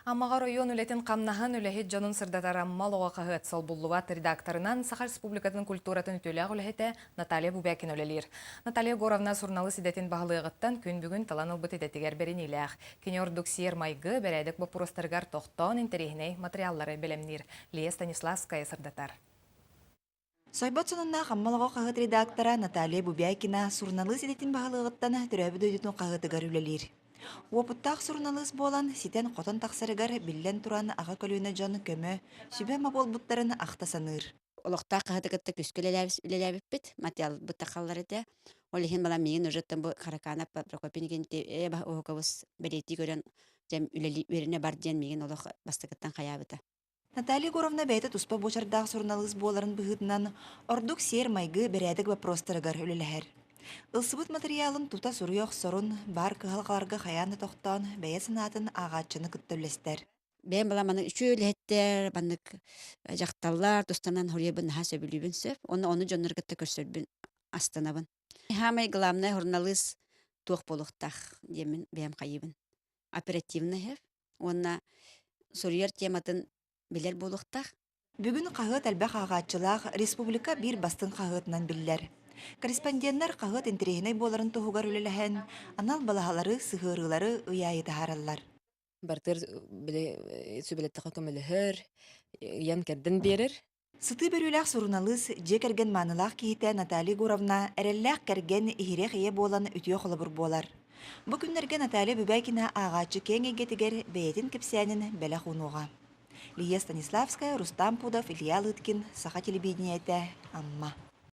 Аммаға район үлетін қамнаһын үләхет жонын сырдатара малуға қағыт сол бұллуат редакторынан Саха Республикатын культуратын үтөлі үләхеті Наталья Бубякин өлелер. Наталья Горовна сурналы сидетін бағылығыттан күн бүгін талан ұлбыт едетігер берін иләқ. Кені ордық сиер майғы бәрәдік бұпырыстырғар тоқтон интерегіней материаллары белемнер. Лия Станиславская сырдатар. Сойбот сонунна хаммалого қағыт редактора Наталья Бубякина сурналы сидетін бағылығыттан түрәбі дөйдетін қағытыгар үлелер. Опыттақ сурналыс болан ситен қотын тақсарыгар биллен туран аға көліне жон көмі сүбе мабол бұттарын ақтасаныр. Олықта қағытыгытта күскіл үлеләбіп біт, материал бұттақалары да. Ол ехен бала мейін ұжыттын бұл қараканап Прокопинген оғығыз бәлейті көрін жем үлелі өріне бар ден мейін олық бастықыттан қаябыты. Наталья Горовна бәйті тұспа бочардақ сурналыс боларын бұғытынан ордық сер майғы бәрәдік вопростарыгар үлеләхер. Ылсыбыт материалын тута суруйоқ сорун бар кыхалқаларға қаяны тоқтан бәйе сынатын ағатчыны күттөлестер. Бәйін бала маны үші өлеттер, баннык жақталлар, тұстанан хоребін ха сөбілібін сөп, оны жоныргытты көрсөрбін астанабын. Хамай главный журналист туық болуқтақ демін бәйім қайыбын. Оперативны хев, онна сурьер тематын білер болуқтақ. Бүгін қағыт әлбәқ ағатчылақ республика бір бастың қағытынан білдер. Корреспонденттер қағыт интерегіней боларын тұғығар үлеләхен, анал балағалары сығырылары ұяйы тағаралар. Бартыр сөбелеттіға көмілігір, ян кәрдін берір. Сыты беруләқ сұрыналыс же кәрген манылақ кейті Наталья Горовна әрелләқ кәрген ихирек ие болан үтіе қолыбыр болар. Бұл күнлерге Наталья Бубякина ағатчы кең егетігер бәйетін кепсәнін бәлі құнуға. Лия Станиславская, Рустам Пудов, Илья Лыткин, Саха телевидениеті, Амма.